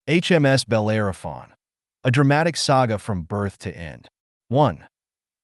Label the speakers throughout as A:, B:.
A: HMS Bellerophon, a dramatic saga from birth to end. 1.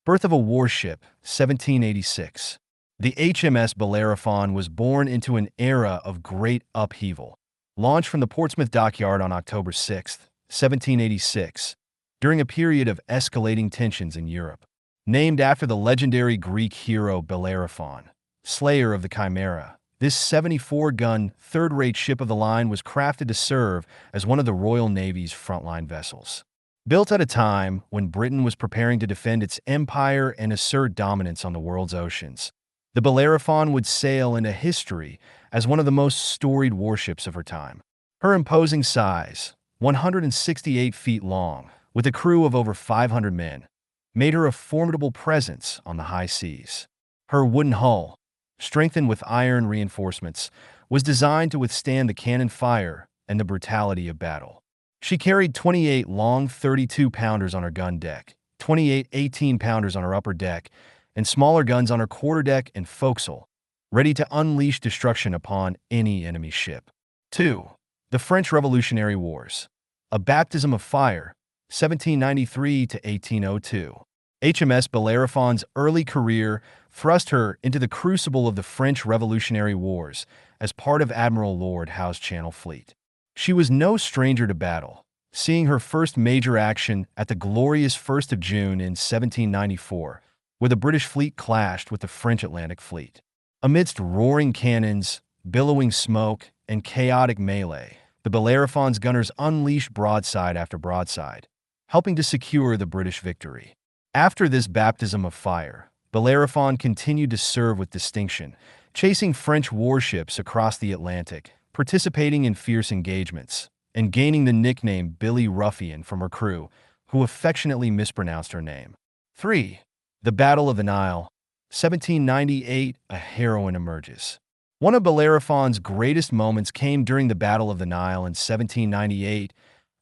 A: Birth of a warship, 1786. The HMS Bellerophon was born into an era of great upheaval. Launched from the Portsmouth Dockyard on October 6, 1786, during a period of escalating tensions in Europe. Named after the legendary Greek hero Bellerophon, slayer of the Chimera, this 74-gun, third-rate ship of the line was crafted to serve as one of the Royal Navy's frontline vessels. Built at a time when Britain was preparing to defend its empire and assert dominance on the world's oceans, the Bellerophon would sail into history as one of the most storied warships of her time. Her imposing size, 168 feet long, with a crew of over 500 men, made her a formidable presence on the high seas. Her wooden hull, strengthened with iron reinforcements, was designed to withstand the cannon fire and the brutality of battle. She carried 28 long 32-pounders on her gun deck, 28 18-pounders on her upper deck, and smaller guns on her quarterdeck and forecastle, ready to unleash destruction upon any enemy ship. 2. The French Revolutionary Wars. A baptism of fire, 1793 to 1802. HMS Bellerophon's early career thrust her into the crucible of the French Revolutionary Wars as part of Admiral Lord Howe's Channel Fleet. She was no stranger to battle, seeing her first major action at the glorious 1st of June in 1794, where the British fleet clashed with the French Atlantic Fleet. Amidst roaring cannons, billowing smoke, and chaotic melee, the Bellerophon's gunners unleashed broadside after broadside, helping to secure the British victory. After this baptism of fire, Bellerophon continued to serve with distinction, chasing French warships across the Atlantic, participating in fierce engagements, and gaining the nickname Billy Ruffian from her crew, who affectionately mispronounced her name. 3. The Battle of the Nile, 1798, a heroine emerges. One of Bellerophon's greatest moments came during the Battle of the Nile in 1798,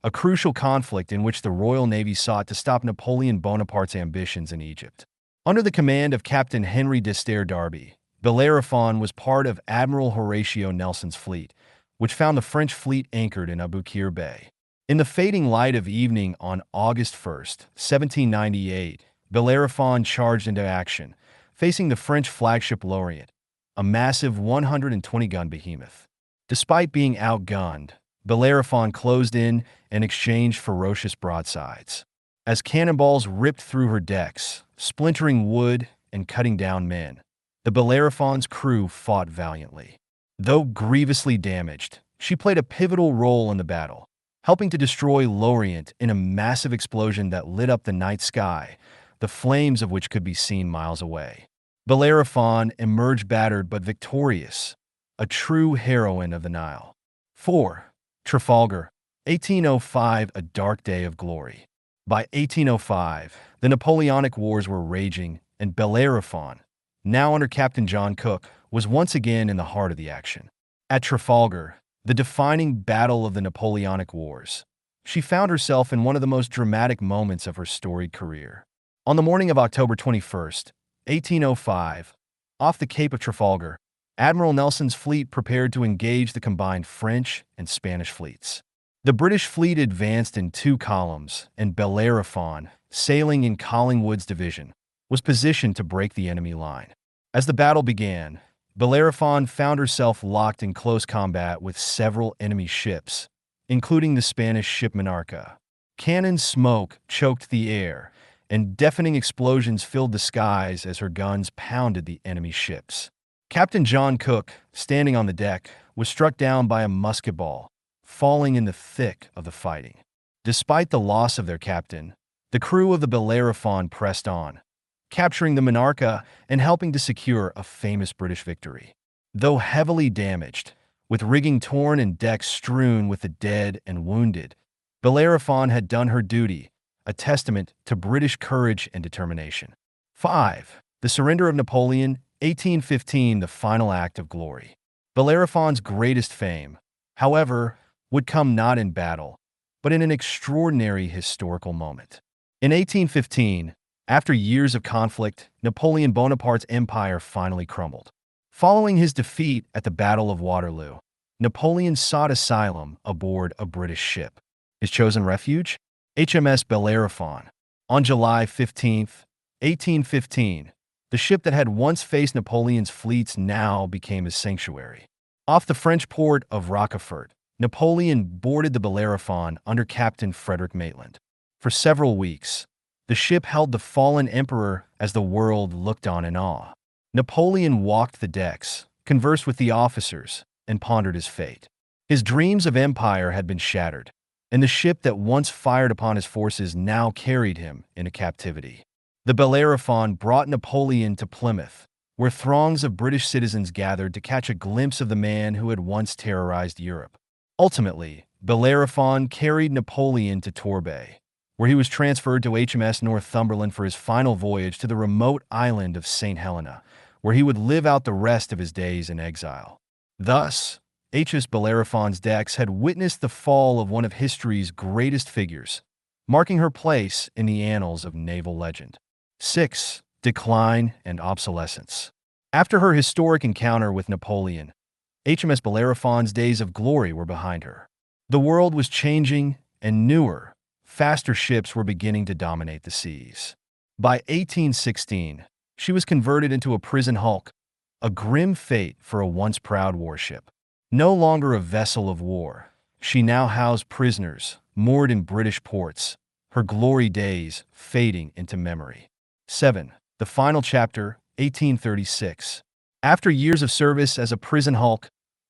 A: a crucial conflict in which the Royal Navy sought to stop Napoleon Bonaparte's ambitions in Egypt. Under the command of Captain Henry d'Estaing Darby, Bellerophon was part of Admiral Horatio Nelson's fleet, which found the French fleet anchored in Aboukir Bay. In the fading light of evening on August 1, 1798, Bellerophon charged into action, facing the French flagship Lorient, a massive 120-gun behemoth. Despite being outgunned, Bellerophon closed in and exchanged ferocious broadsides. As cannonballs ripped through her decks, splintering wood and cutting down men, the Bellerophon's crew fought valiantly. Though grievously damaged, she played a pivotal role in the battle, helping to destroy Lorient in a massive explosion that lit up the night sky, the flames of which could be seen miles away. Bellerophon emerged battered but victorious, a true heroine of the Nile. 4. Trafalgar, 1805, a dark day of glory. By 1805, the Napoleonic Wars were raging, and Bellerophon, now under Captain John Cook, was once again in the heart of the action. At Trafalgar, the defining battle of the Napoleonic Wars, she found herself in one of the most dramatic moments of her storied career. On the morning of October 21, 1805, off the Cape of Trafalgar, Admiral Nelson's fleet prepared to engage the combined French and Spanish fleets. The British fleet advanced in 2 columns, and Bellerophon, sailing in Collingwood's division, was positioned to break the enemy line. As the battle began, Bellerophon found herself locked in close combat with several enemy ships, including the Spanish ship Monarca. Cannon smoke choked the air, and deafening explosions filled the skies as her guns pounded the enemy ships. Captain John Cook, standing on the deck, was struck down by a musket ball, falling in the thick of the fighting. Despite the loss of their captain, the crew of the Bellerophon pressed on, capturing the Monarca and helping to secure a famous British victory. Though heavily damaged, with rigging torn and decks strewn with the dead and wounded, Bellerophon had done her duty, a testament to British courage and determination. 5. The surrender of Napoleon, 1815, the final act of glory. Bellerophon's greatest fame, however, would come not in battle, but in an extraordinary historical moment. In 1815, after years of conflict, Napoleon Bonaparte's empire finally crumbled. Following his defeat at the Battle of Waterloo, Napoleon sought asylum aboard a British ship. His chosen refuge? HMS Bellerophon. On July 15th, 1815, the ship that had once faced Napoleon's fleets now became his sanctuary. Off the French port of Rochefort, Napoleon boarded the Bellerophon under Captain Frederick Maitland. For several weeks, the ship held the fallen emperor as the world looked on in awe. Napoleon walked the decks, conversed with the officers, and pondered his fate. His dreams of empire had been shattered, and the ship that once fired upon his forces now carried him into captivity. The Bellerophon brought Napoleon to Plymouth, where throngs of British citizens gathered to catch a glimpse of the man who had once terrorized Europe. Ultimately, Bellerophon carried Napoleon to Torbay, where he was transferred to HMS Northumberland for his final voyage to the remote island of St. Helena, where he would live out the rest of his days in exile. Thus, HMS Bellerophon's decks had witnessed the fall of one of history's greatest figures, marking her place in the annals of naval legend. 6. Decline and obsolescence. After her historic encounter with Napoleon, HMS Bellerophon's days of glory were behind her. The world was changing, and newer, faster ships were beginning to dominate the seas. By 1816, she was converted into a prison hulk, a grim fate for a once proud warship. No longer a vessel of war, she now housed prisoners, moored in British ports, her glory days fading into memory. 7. The final chapter, 1836. After years of service as a prison hulk,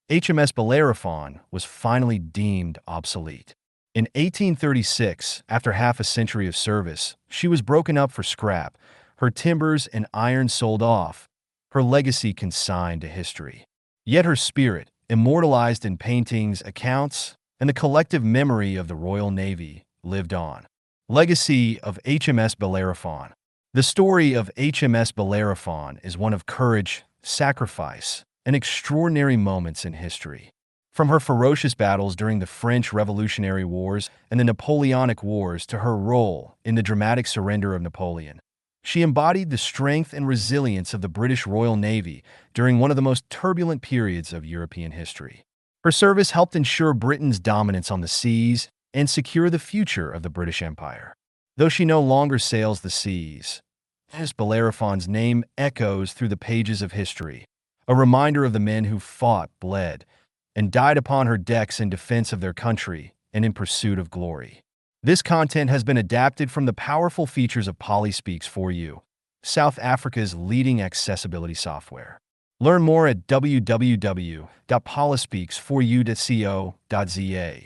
A: HMS Bellerophon was finally deemed obsolete. In 1836, after half a century of service, she was broken up for scrap, her timbers and iron sold off, her legacy consigned to history. Yet her spirit, immortalized in paintings, accounts, and the collective memory of the Royal Navy, lived on. Legacy of HMS Bellerophon. The story of HMS Bellerophon is one of courage, sacrifice, and extraordinary moments in history. From her ferocious battles during the French Revolutionary Wars and the Napoleonic Wars to her role in the dramatic surrender of Napoleon, she embodied the strength and resilience of the British Royal Navy during one of the most turbulent periods of European history. Her service helped ensure Britain's dominance on the seas and secure the future of the British Empire. Though she no longer sails the seas, HMS Bellerophon's name echoes through the pages of history, a reminder of the men who fought, bled, and died upon her decks in defense of their country and in pursuit of glory. This content has been adapted from the powerful features of Polyspeaks for You, South Africa's leading accessibility software. Learn more at www.polyspeaks4u.co.za.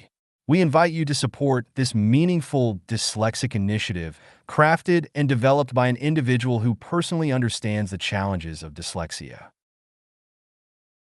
A: We invite you to support this meaningful dyslexic initiative crafted and developed by an individual who personally understands the challenges of dyslexia.